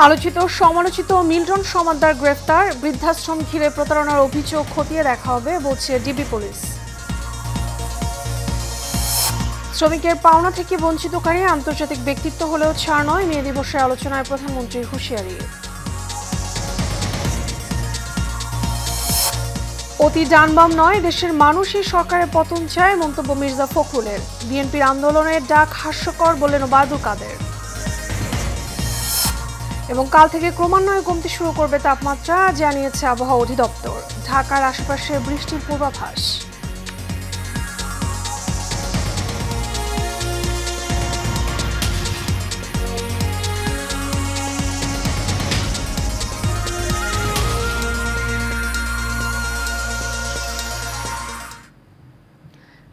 আলোচিত সমালোচিত মিল্টন সমাদ্দার গ্রেফতার, বৃদ্ধাশ্রম ঘিরে প্রতারণার অভিযোগ খতিয়ে দেখা হবে বলছে ডিবি পুলিশ। শ্রমিকের পাওনা থেকে বঞ্চিতকারী আন্তর্জাতিক ব্যক্তিত্ব হলেও ছাড় নয়, মে দিবসের আলোচনায় প্রধানমন্ত্রীর হুঁশিয়ারি। অতি ডানবাম নয়, দেশের মানুষই সরকারের পতন চায়, মন্তব্য মির্জা ফখরুলের। বিএনপির আন্দোলনের ডাক হাস্যকর বললেন ওবায়দুল কাদের। এবং কাল থেকে ক্রমান্বয়ে কমতে শুরু করবে তাপমাত্রা, জানিয়েছে আবহাওয়া অধিদপ্তর। ঢাকার আশেপাশে বৃষ্টির পূর্বাভাস।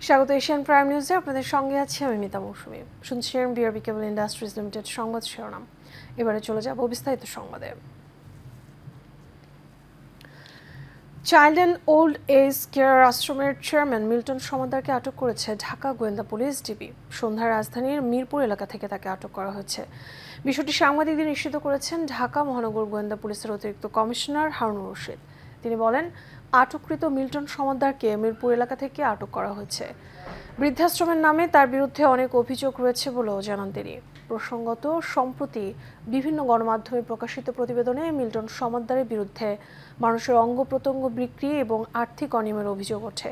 স্বাগত এশিয়ান প্রাইম নিউজে, আপনাদের সঙ্গে আছি আমি মিতা মৌসুমী। শুনছেন বিআরবি কেবল ইন্ডাস্ট্রিজ লিমিটেড সংবাদ শিরোনাম। এবারে চলে যাব বিস্তারিত সংবাদে। Child and old age care আশ্রমের চেয়ারম্যান মিল্টন সমাদ্দারকে আটক করেছে ঢাকা গোয়েন্দা পুলিশ ডিবি। সন্ধ্যায় রাজধানীর মিরপুর এলাকা থেকে তাকে আটক করা হয়েছে। বিষয়টি সাংবাদিকদের নিশ্চিত করেছেন ঢাকা মহানগর গোয়েন্দা পুলিশের অতিরিক্ত কমিশনার হারুনুর রশিদ। তিনি বলেন, আটককৃত মিল্টন সমাদ্দারকে মিরপুর এলাকা থেকে আটক করা হয়েছে। বৃদ্ধাশ্রমের নামে তার বিরুদ্ধে অনেক অভিযোগ রয়েছে বলেও জানান তিনি। প্রসঙ্গত, সম্প্রতি বিভিন্ন গণমাধ্যমে প্রকাশিত প্রতিবেদনে মিল্টন সমাদ্দারের বিরুদ্ধে মানুষের অঙ্গ প্রত্যঙ্গ বিক্রি এবং আর্থিক অনিয়মের অভিযোগ ওঠে।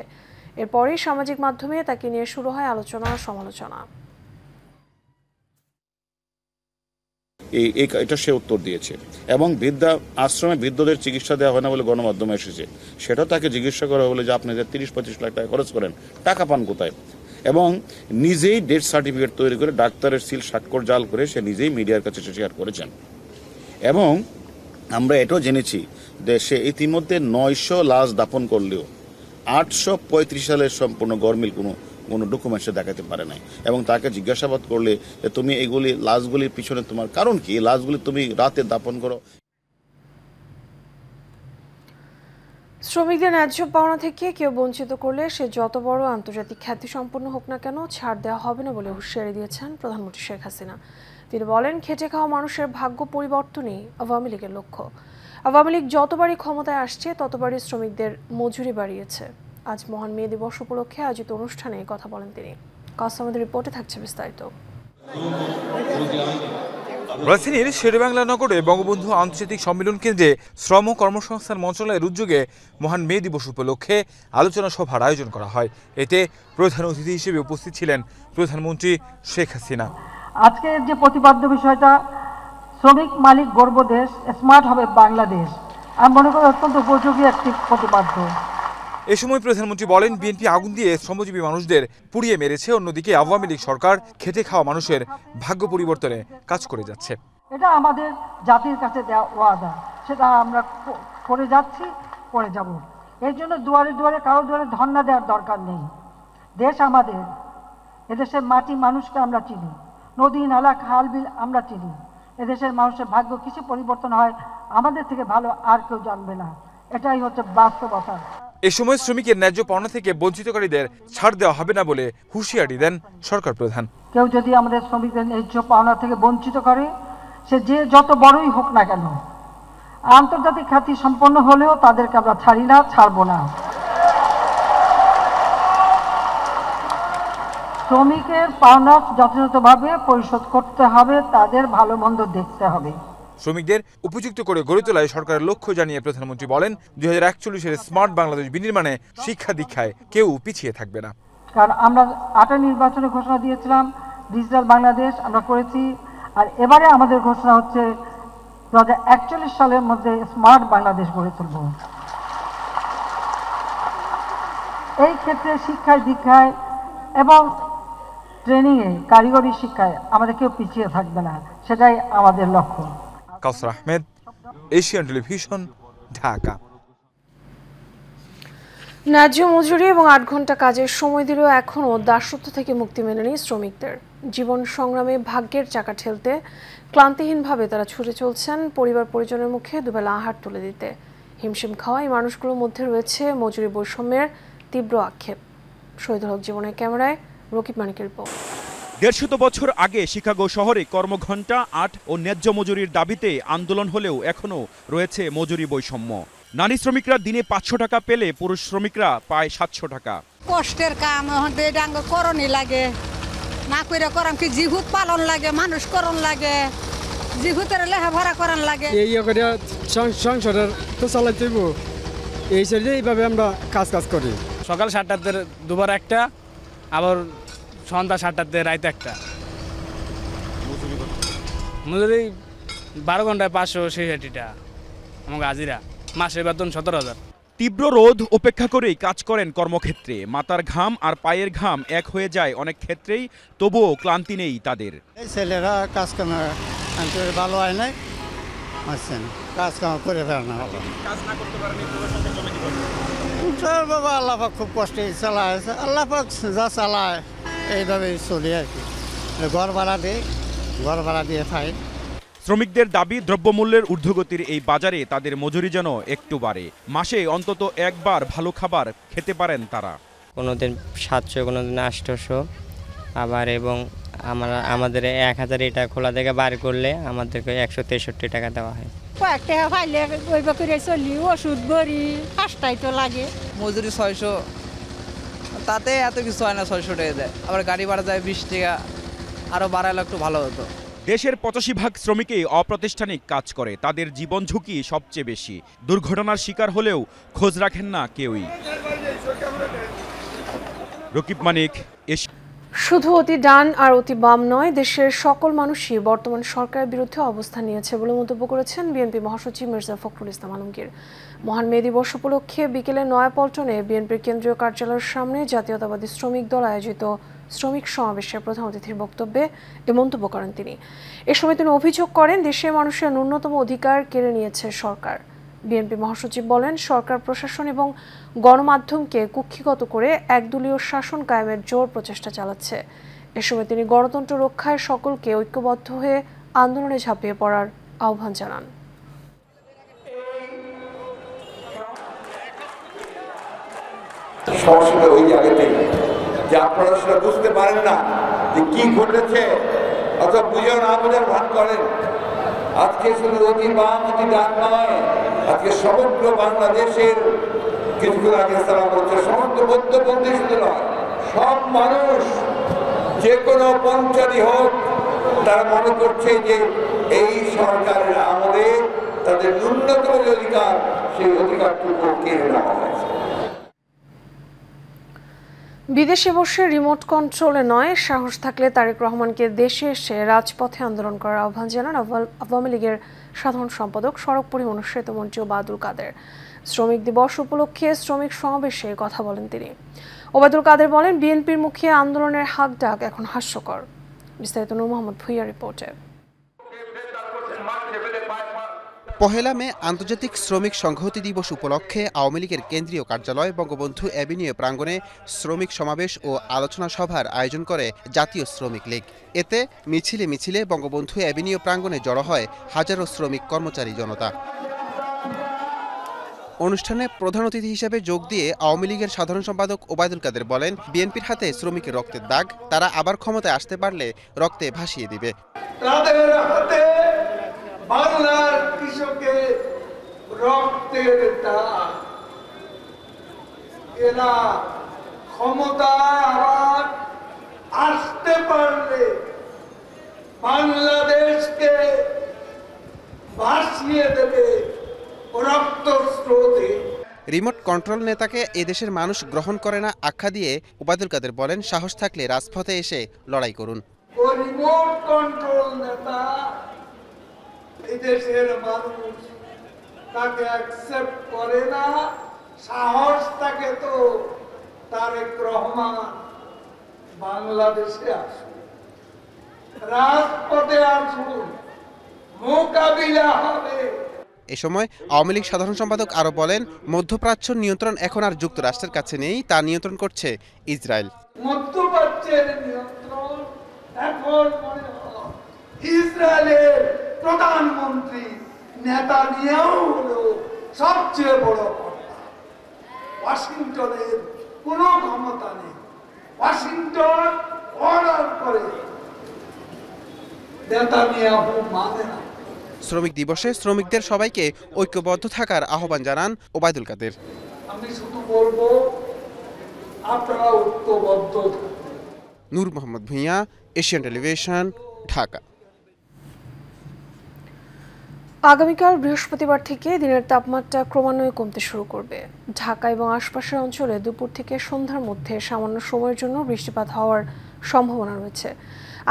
এরপরই সামাজিক মাধ্যমে তাকে নিয়ে শুরু হয় আলোচনা সমালোচনা। এটা সে উত্তর দিয়েছে এবং বৃদ্ধা আশ্রমে বৃদ্ধদের চিকিৎসা দেওয়া হয় না বলে গণমাধ্যমে এসেছে। সেটা তাকে জিজ্ঞাসা করা বলে যে আপনি যে 30-25 লাখ টাকা খরচ করেন, টাকা পান কোথায়? এবং নিজেই ডেথ সার্টিফিকেট তৈরি করে ডাক্তারের সিল স্বাক্ষর জাল করে সে নিজেই মিডিয়ার কাছে শেয়ার করেছেন। এবং আমরা এটাও জেনেছি যে সে ইতিমধ্যে 900 লাশ দাফন করলেও 835 সালের সম্পূর্ণ গরমিল কোনো ডকুমেন্টসে দেখাতে পারে নাই। এবং তাকে জিজ্ঞাসাবাদ করলে যে তুমি এগুলি লাশগুলির পিছনে তোমার কারণ কি, লাশগুলি তুমি রাতে দাফন করো। শ্রমিকদের ন্যায্য পাওনা থেকে কেউ বঞ্চিত করলে সে যত বড় আন্তর্জাতিক খ্যাতিসম্পন্ন হোক না কেন, ছাড় দেওয়া হবে না বলে হুঁশিয়ারি দিয়েছেন প্রধানমন্ত্রী শেখ হাসিনা। তিনি বলেন, খেটে খাওয়া মানুষের ভাগ্য পরিবর্তনই আওয়ামী লীগের লক্ষ্য। আওয়ামী লীগ যতবারই ক্ষমতায় আসছে ততবারই শ্রমিকদের মজুরি বাড়িয়েছে। আজ মহান মে দিবস উপলক্ষে আয়োজিত অনুষ্ঠানে কথা বলেন তিনি। কাস্টমারদের রিপোর্টে থাকছে বিস্তারিত। রাজধানীর শেরেবাংলা নগরে বঙ্গবন্ধু আন্তর্জাতিক সম্মেলন কেন্দ্রে শ্রম কর্মসংস্থান মন্ত্রণালয়ের উদ্যোগে মহান মে দিবস উপলক্ষে আলোচনা সভার আয়োজন করা হয়। এতে প্রধান অতিথি হিসেবে উপস্থিত ছিলেন প্রধানমন্ত্রী শেখ হাসিনা। আজকের যে প্রতিপাদ্য বিষয়টা, শ্রমিক মালিক গর্ব দেশ, স্মার্ট হবে বাংলাদেশ, আমি মনে করি অত্যন্ত উপযোগী একটি প্রতিপাদ্য। এ সময় প্রধানমন্ত্রী বলেন, বিএনপি আগুন দিয়ে শ্রমজীবী মানুষদের পুড়িয়ে মেরেছে, অন্যদিকে আওয়ামী লীগ সরকার খেটে খাওয়া মানুষের ভাগ্য পরিবর্তনে কাজ করে যাচ্ছে। এটা আমাদের জাতির কাছে দেওয়া ওয়াদা, সেটা আমরা করে যাচ্ছি, করে যাব। এর জন্য দুয়ারে দুয়ারে কারো দুয়ারে ধর্ণা দেওয়ার দরকার নেই। দেশ আমাদের, এদেশের মাটি মানুষকে আমরা চিনি, নদী নালা খাল বিল আমরা চিনি। এদেশের মানুষের ভাগ্য কিছু পরিবর্তন হয় আমাদের থেকে ভালো আর কেউ জানবে না, এটাই হচ্ছে বাস্তবতা। এ সময় শ্রমিকের ন্যায্য পাওনা থেকে বঞ্চিতকারীদের ছাড় দেওয়া হবে না বলে হুঁশিয়ারি দেন সরকার প্রধান। কেউ যদি আমাদের শ্রমিকদের ন্যায্য পাওনা থেকে বঞ্চিত করে, সে যে যত বড়ই হোক না কেন, আন্তর্জাতিক খ্যাতি সম্পন্ন হলেও তাদেরকে আমরা ছাড়ি না, ছাড়বো না। শ্রমিকের পাওনা যথাযথভাবে পরিশোধ করতে হবে, তাদের ভালো মন্দ দেখতে হবে। শ্রমিকদের উপযুক্ত করে গড়ে তোলায় সরকারের লক্ষ্য জানিয়ে প্রধানমন্ত্রী বলেন, 2041 স্মার্ট বাংলাদেশ বিনির্মাণে শিক্ষা দীক্ষায় কেউ পিছিয়ে থাকবে না। কারণ আমরা 8 নির্বাচনে ঘোষণা দিয়েছিলাম ডিজিটাল বাংলাদেশ আমরা করেছি, আর এবারে আমাদের ঘোষণা হচ্ছে 2041 সালের মধ্যে স্মার্ট বাংলাদেশ গড়ে তুলব। এই ক্ষেত্রে শিক্ষায় দীক্ষায় এবং ট্রেনিংয়ে, কারিগরি শিক্ষায় আমাদের কেউ পিছিয়ে থাকবে না, সেটাই আমাদের লক্ষ্য। কাউসার আহমেদ, এশিয়ান টেলিভিশন, ঢাকা। ন্যায্য মজুরি এবং 8 ঘন্টা কাজের সময় দিলেও এখনও দাসত্ব থেকে মুক্তি মেলেনি শ্রমিকদের। জীবন সংগ্রামে ভাগ্যের চাকা ঠেলতে ক্লান্তিহীনভাবে তারা ছুটে চলছেন পরিবার পরিজনের মুখে দুবেলা আহার তুলে দিতে। হিমশিম খাওয়া এই মানুষগুলোর মধ্যে রয়েছে মজুরি বৈষম্যের তীব্র আক্ষেপ। শহীদুল হক জীবনের ক্যামেরায় রকিব মানিকের রিপোর্ট। 150 বছর আগে শিকাগো শহরে কর্মঘণ্টা 8 ও ন্যায্য মজুরির দাবিতে আন্দোলন হলেও এখনও রয়েছে মজুরি বৈষম্য। নারী শ্রমিকরা দিনে 500 টাকা পেলে পুরুষ শ্রমিকরা পায় 700 টাকা। কষ্টের কাম ডাঙ্গ করণই লাগে, না করে করাম কি জিহুত পালন লাগে, মানুষ করণ লাগে, জিহুতের লেখাপড়া করান লাগে। এই করে সংসারের তো চালাইতে এই সাইডে এইভাবে আমরা কাজ করি। সকাল 7টাতে দুবার একটা, আবার সন্ধ্যা 7টাতে রাইতে একটা। মজুরি 12 ঘন্টায় 566 টাকা। আমাকে হাজিরা মাসের বেতন 17,000। তীব্র রোদ উপেক্ষা করেই কাজ করেন কর্মক্ষেত্রে। মাথার ঘাম আর পায়ের ঘাম এক হয়ে যায় অনেক ক্ষেত্রেই, তবুও ক্লান্তি নেই তাদের। এই ছেলেরা কাজ কাম ভালো হয় নাই, কাজ কাম করে ফেলে না। বাবা আল্লাহ পাক খুব কষ্টে চালায়, আল্লাহ পাক যা চালায় এইভাবেই চলি আর কি। ঘর ভাড়া দিয়ে খাই। শ্রমিকদের দাবি, দ্রব্যমূল্যের ঊর্ধ্বগতির এই বাজারে তাদের মজুরি যেন একটু বাড়ে। মাসে অন্তত একবার ভালো খাবার খেতে পারেন তারা। কোনোদিন 700, কোনোদিন 800, আবার এবং আমাদের 1000 এটা খোলা থেকে বার করলে আমাদেরকে 163 টাকা দেওয়া হয়। কয়েক টাকা পাইলে ওই করে চলি, ওষুধ ভরি, কাজটাই তো লাগে। মজুরি 600, তাতে এত কিছু হয় না, 600 টাকা দেয়। আবার গাড়ি ভাড়া যায় 20 টাকা, আরও বাড়াইলে একটু ভালো হতো। দেশের 85% শ্রমিকই অপ্রাতিষ্ঠানিক কাজ করে। তাদের জীবন ঝুঁকি সবচেয়ে বেশি। দুর্ঘটনার শিকার হলেও খোঁজ রাখেন না কেউই। রকিব মানিক। শুধু অতি ডান আর অতি বাম নয়, দেশের সকল মানুষই বর্তমান সরকারের বিরুদ্ধে অবস্থান নিয়েছে বলে মন্তব্য করেছেন বিএনপি মহাসচিব মির্জা ফখরুল ইসলাম আলমগীর। মহান মে দিবস উপলক্ষে বিকেলে নয়াপল্টনে বিএনপির কেন্দ্রীয় কার্যালয়ের সামনে জাতীয়তাবাদী শ্রমিক দল আয়োজিত শ্রমিক সমাবেশে প্রধান অতিথির বক্তব্যে এ মন্তব্য করেন তিনি। এ সময় তিনি অভিযোগ করেন, দেশের মানুষের ন্যূনতম অধিকার কেড়ে নিয়েছে সরকার। বিএনপি মহাসচিব বলেন, সরকার প্রশাসন এবং গণমাধ্যমকে কুক্ষিগত করে একদলীয় শাসন কায়েমের জোর প্রচেষ্টা চালাচ্ছে। এ সময় তিনি গণতন্ত্র রক্ষায় সকলকে ঐক্যবদ্ধ হয়ে আন্দোলনে ঝাঁপিয়ে পড়ার আহ্বান জানান। সমস্যাটা ওই জায়গাতেই যে আপনারা সেটা বুঝতে পারেন না যে কি ঘটেছে, অথবা বুঝেও না বোঝার ভান করেন। আজকে শুধু অতি বাম অতি ডান নয়, আজকে সমগ্র বাংলাদেশের, কিছুক্ষণ আগে সালাম বলছে, সমস্ত মধ্যপন্থী শুধু নয়, সব মানুষ যে কোনো পঞ্চায়েত হোক, তারা মনে করছে যে এই সরকারের আমলে তাদের ন্যূনতম যে অধিকার, সেই অধিকারটুকু কেড়ে নেওয়া হয়েছে। বিদেশে বসে রিমোট কন্ট্রোলে নয়, সাহস থাকলে তারেক রহমানকে দেশে এসে রাজপথে আন্দোলন করার আহ্বান জানান আওয়ামী লীগের সাধারণ সম্পাদক, সড়ক পরিবহন ও সেতুমন্ত্রী ওবায়দুল কাদের। শ্রমিক দিবস উপলক্ষে শ্রমিক সমাবেশে কথা বলেন তিনি। ওবায়দুল কাদের বলেন, বিএনপির মুখে আন্দোলনের হাক ডাক এখন হাস্যকর। বিস্তারিত নূর মোহাম্মদ ভুইয়া রিপোর্টে। পহেলা মে আন্তর্জাতিক শ্রমিক সংহতি দিবস উপলক্ষে আওয়ামী লীগের কেন্দ্রীয় কার্যালয় বঙ্গবন্ধু অ্যাভিনিউ প্রাঙ্গণে শ্রমিক সমাবেশ ও আলোচনা সভার আয়োজন করে জাতীয় শ্রমিক লীগ। এতে মিছিলে মিছিলে বঙ্গবন্ধু অ্যাভিনিউ প্রাঙ্গণে জড়ো হয় হাজারো শ্রমিক কর্মচারী জনতা। অনুষ্ঠানে প্রধান অতিথি হিসেবে যোগ দিয়ে আওয়ামী লীগের সাধারণ সম্পাদক ওবায়দুল কাদের বলেন, বিএনপির হাতে শ্রমিকের রক্তের দাগ, তারা আবার ক্ষমতায় আসতে পারলে রক্তে ভাসিয়ে দিবে। বাংলার কৃষকের রক্তের দাগ, এরা ক্ষমতায় আবার আসতে পারলে বাংলাদেশকে ভাসিয়ে দেবে রক্ত স্রোতে। রিমোট কন্ট্রোল নেতাকে এদেশের মানুষ গ্রহণ করে না আখ্যা দিয়ে ওবায়দুল কাদের বলেন, সাহস থাকলে রাজপথে এসে লড়াই করুন। ও রিমোট কন্ট্রোল নেতা এদেশের মানুষ তাকে অ্যাকসেপ্ট করে না। সাহস থাকে তো তারেক রহমান বাংলাদেশে আসুন, রাজপথে আসুন, মোকাবিলা হবে। এ সময় আওয়ামী লীগ সাধারণ সম্পাদক আরো বলেন, মধ্যপ্রাচ্য নিয়ন্ত্রণ এখন আর যুক্তরাষ্ট্রের কাছে নেই, তা নিয়ন্ত্রণ করছে ইসরায়েল। মধ্যপ্রাচ্যের নিয়ন্ত্রণ এখন মনে হয় ইসরায়েলের প্রধানমন্ত্রী নেতানিয়াহু হলো সবচেয়ে বড় কথা। ওয়াশিংটনের কোনো ক্ষমতা নেই। ওয়াশিংটন অর্ডার করে শ্রমিক দিবসে শ্রমিকদের সবাইকে ঐক্যবদ্ধ থাকার আহ্বান জানান ওবায়দুল কাদের। আমি শুধু বলবো আপনারা ঐক্যবদ্ধ। নূর মোহাম্মদ ভূঁইয়া, এশিয়ান টেলিভিশন, ঢাকা। আগামীকাল বৃহস্পতিবার থেকে দিনের তাপমাত্রা ক্রমান্বয়ে কমতে শুরু করবে। ঢাকা এবং আশপাশের অঞ্চলে দুপুর থেকে সন্ধ্যার মধ্যে সামান্য সময়ের জন্য বৃষ্টিপাত হওয়ার সম্ভাবনা রয়েছে।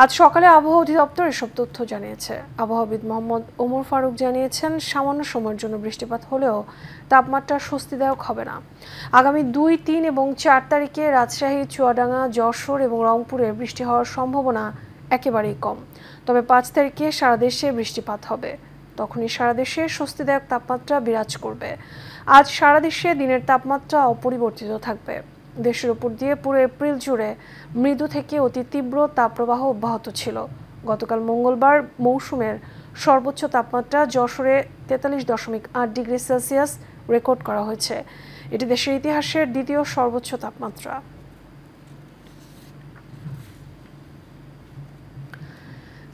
আজ সকালে আবহাওয়া অধিদপ্তর এসব তথ্য জানিয়েছে। আবহাওয়াবিদ মোহাম্মদ ওমর ফারুক জানিয়েছেন, সামান্য সময়ের জন্য বৃষ্টিপাত হলেও তাপমাত্রা স্বস্তিদায়ক হবে না। আগামী 2, 3 এবং 4 তারিখে রাজশাহী, চুয়াডাঙ্গা, যশোর এবং রংপুরে বৃষ্টি হওয়ার সম্ভাবনা একেবারেই কম। তবে 5 তারিখে সারা দেশে বৃষ্টিপাত হবে। তখনই সারা দেশে স্বস্তিদায়ক তাপমাত্রা বিরাজ করবে। আজ সারা দেশে দিনের তাপমাত্রা অপরিবর্তিত থাকবে। দেশের উপর দিয়ে পুরো এপ্রিল জুড়ে মৃদু থেকে অতি তীব্র তাপপ্রবাহ অব্যাহত ছিল। গতকাল মঙ্গলবার মৌসুমের সর্বোচ্চ তাপমাত্রা যশোরে 43.8 ডিগ্রি সেলসিয়াস রেকর্ড করা হয়েছে। এটি দেশের ইতিহাসের দ্বিতীয় সর্বোচ্চ তাপমাত্রা।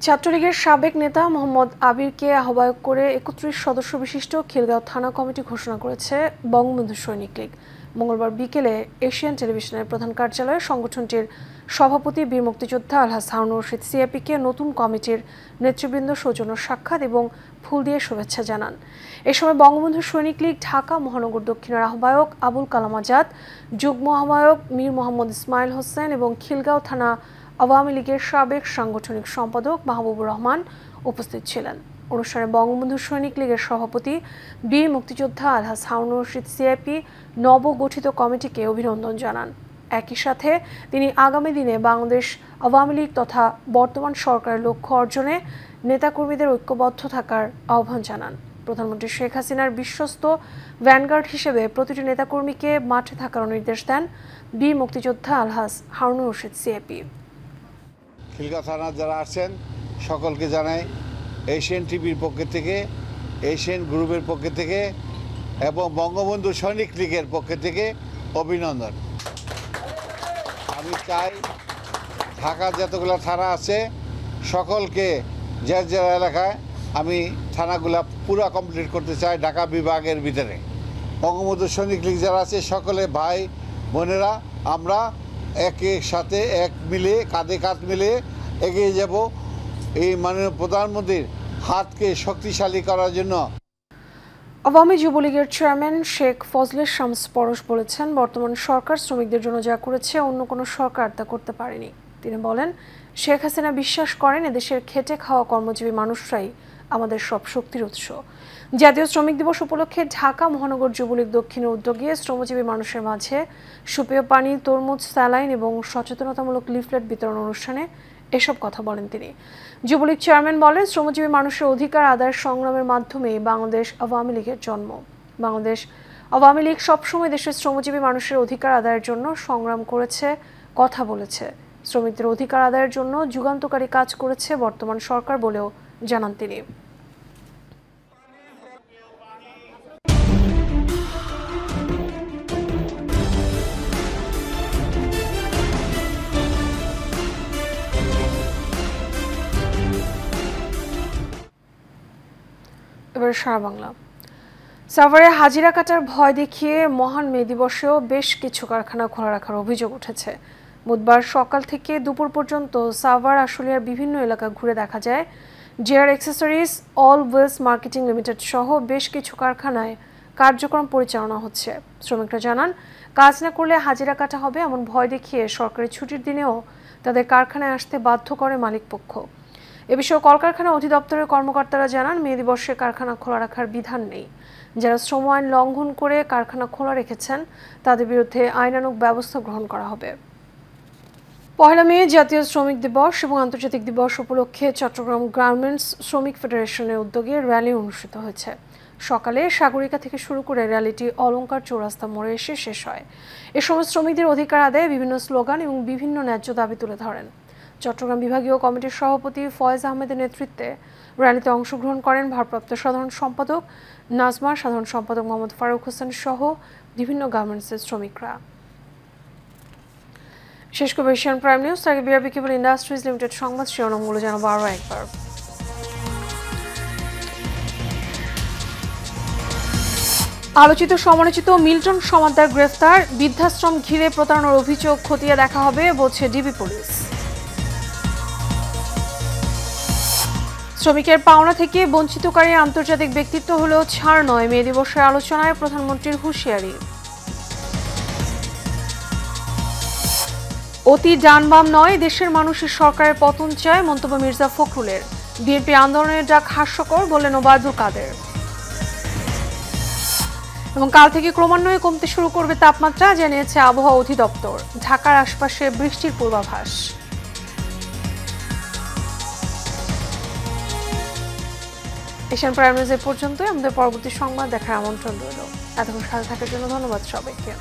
ছাত্রলীগের সাবেক নেতা মোহাম্মদ আবিরকে আহ্বায়ক করে 31 সদস্য বিশিষ্ট খিলগাঁও থানা কমিটি ঘোষণা করেছে বঙ্গবন্ধু সৈনিক লীগ। মঙ্গলবার বিকেলে এশিয়ান টেলিভিশনের প্রধান কার্যালয়ে সংগঠনটির সভাপতি বীর মুক্তিযোদ্ধা আলহাজ হারুনুর রশিদ সিএপিকে নতুন কমিটির নেতৃবৃন্দ সৌজন্য সাক্ষাৎ এবং ফুল দিয়ে শুভেচ্ছা জানান। এ সময় বঙ্গবন্ধু সৈনিক লীগ ঢাকা মহানগর দক্ষিণের আহ্বায়ক আবুল কালাম আজাদ, যুগ্ম আহ্বায়ক মীর মোহাম্মদ ইসমাইল হোসেন এবং খিলগাঁও থানা আওয়ামী লীগের সাবেক সাংগঠনিক সম্পাদক মাহবুবুর রহমান উপস্থিত ছিলেন। অনুষ্ঠানে বঙ্গবন্ধু সৈনিক লীগের সভাপতি বীর মুক্তিযোদ্ধা আলহাজ হারুনুর রশিদ সিএপি নবগঠিত কমিটিকে অভিনন্দন জানান। একই সাথে তিনি আগামী দিনে বাংলাদেশ আওয়ামী লীগ তথা বর্তমান সরকারের লক্ষ্য অর্জনে নেতাকর্মীদের ঐক্যবদ্ধ থাকার আহ্বান জানান। প্রধানমন্ত্রী শেখ হাসিনার বিশ্বস্ত ভ্যানগার্ড হিসেবে প্রতিটি নেতাকর্মীকে মাঠে থাকার নির্দেশ দেন বীর মুক্তিযোদ্ধা আলহাজ হারুনুর রশিদ সিএপি। খিলগাঁও থানার যারা আসছেন সকলকে জানাই এশিয়ান টিভির পক্ষ থেকে, এশিয়ান গ্রুপের পক্ষ থেকে এবং বঙ্গবন্ধু সৈনিক লীগের পক্ষ থেকে অভিনন্দন। আমি চাই ঢাকার যতগুলো থানা আছে সকলকে যার যার এলাকায় আমি থানাগুলা পুরো কমপ্লিট করতে চাই ঢাকা বিভাগের ভিতরে। বঙ্গবন্ধু সৈনিক লীগ যারা আছে সকলে ভাই বোনেরা আমরা একের সাথে এক মিলে কাঁধে কাঁধ মিলে এগিয়ে যাব এই মাননীয় প্রধানমন্ত্রীর হাতকে শক্তিশালী করার জন্য। আওয়ামী যুবলীগের চেয়ারম্যান শেখ ফজলে শামস পরশ বলেছেন, বর্তমান সরকার শ্রমিকদের জন্য যা করেছে অন্য কোনো সরকার তা করতে পারেনি। তিনি বলেন, শেখ হাসিনা বিশ্বাস করেন এদেশের খেটে খাওয়া কর্মজীবী মানুষরাই আমাদের সব শক্তির উৎস। জাতীয় শ্রমিক দিবস উপলক্ষে ঢাকা মহানগর যুবলীগ দক্ষিণের উদ্যোগে শ্রমজীবী মানুষের মাঝে সুপেয় পানি, তরমুজ, স্যালাইন এবং সচেতনতামূলক লিফলেট বিতরণ অনুষ্ঠানে এসব কথা বলেন তিনি। যুবলীগ চেয়ারম্যান বলেন, শ্রমজীবী মানুষের অধিকার আদায়ের সংগ্রামের মাধ্যমে বাংলাদেশ আওয়ামী লীগের জন্ম। বাংলাদেশ আওয়ামী লীগ সবসময় দেশের শ্রমজীবী মানুষের অধিকার আদায়ের জন্য সংগ্রাম করেছে, কথা বলেছে। শ্রমিকদের অধিকার আদায়ের জন্য যুগান্তকারী কাজ করেছে বর্তমান সরকার বলেও জানান তিনি। এবার সারা বাংলা। সাভারে হাজিরা কাটার ভয় দেখিয়ে মহান মে দিবসেও বেশ কিছু কারখানা খোলা রাখার অভিযোগ উঠেছে। বুধবার সকাল থেকে দুপুর পর্যন্ত সাভার আশুলিয়ার বিভিন্ন এলাকা ঘুরে দেখা যায় JR accessories, All Wells marketing limited সহ বেশ কিছু কারখানায় কার্যক্রম পরিচালনা হচ্ছে। শ্রমিকরা জানান, কাজ না করলে হাজিরা কাটা হবে এমন ভয় দেখিয়ে সরকারি ছুটির দিনেও তাদের কারখানায় আসতে বাধ্য করে মালিকপক্ষ। এ বিষয়ে কলকারখানা অধিদপ্তরের কর্মকর্তারা জানান, মে দিবসে কারখানা খোলা রাখার বিধান নেই। যারা শ্রম আইন লঙ্ঘন করে কারখানা খোলা রেখেছেন তাদের বিরুদ্ধে আইনানুগ ব্যবস্থা গ্রহণ করা হবে। পহেলা মে জাতীয় শ্রমিক দিবস এবং আন্তর্জাতিক দিবস উপলক্ষে চট্টগ্রাম গার্মেন্টস শ্রমিক ফেডারেশনের উদ্যোগে র্যালি অনুষ্ঠিত হয়েছে। সকালে সাগরিকা থেকে শুরু করে র্যালিটি অলঙ্কার চৌরাস্তা মোড়ে এসে শেষ হয়। এ সময় শ্রমিকদের অধিকার আদায়ে বিভিন্ন স্লোগান এবং বিভিন্ন ন্যায্য দাবি তুলে ধরেন। চট্টগ্রাম বিভাগীয় কমিটির সভাপতি ফয়েজ আহমেদের নেতৃত্বে র্যালিতে অংশগ্রহণ করেন ভারপ্রাপ্ত সাধারণ সম্পাদক নাজমা, সাধারণ সম্পাদক মোহাম্মদ ফারুক হোসেন সহ বিভিন্ন গার্মেন্টসের শ্রমিকরা। শেষ করব এশিয়ান প্রাইম নিউজ। আগে বিআরবি কেবল ইন্ডাস্ট্রিজ লিমিটেড সংবাদ শিরোনামগুলো জানাবো আরও একবার। আলোচিত সমালোচিত মিল্টন সমাদ্দার গ্রেফতার, বৃদ্ধাশ্রম ঘিরে প্রতারণার অভিযোগ খতিয়ে দেখা হবে বলছে ডিবি পুলিশ। শ্রমিকের পাওনা থেকে বঞ্চিতকারী আন্তর্জাতিক ব্যক্তিত্ব হলেও ছাড় নয়, মে দিবসের আলোচনায় প্রধানমন্ত্রীর হুঁশিয়ারি। অতি ডান বাম নয়, দেশের মানুষের সরকারের পতন চায়, মন্তব্য মির্জা ফখরুলের। বিএনপি আন্দোলনের ডাক হাস্যকর বললেন ওবায়দুল কাদের। এবং কাল থেকে ক্রমান্বয়ে কমতে শুরু করবে তাপমাত্রা, জানিয়েছে আবহাওয়া অধিদপ্তর। ঢাকার আশপাশে বৃষ্টির পূর্বাভাস। এশিয়ান প্রাইম নিউজ এ পর্যন্তই। আমাদের পরবর্তী সংবাদ দেখার আমন্ত্রণ রইল। এতক্ষণ সাথে থাকার জন্য ধন্যবাদ সবাইকে।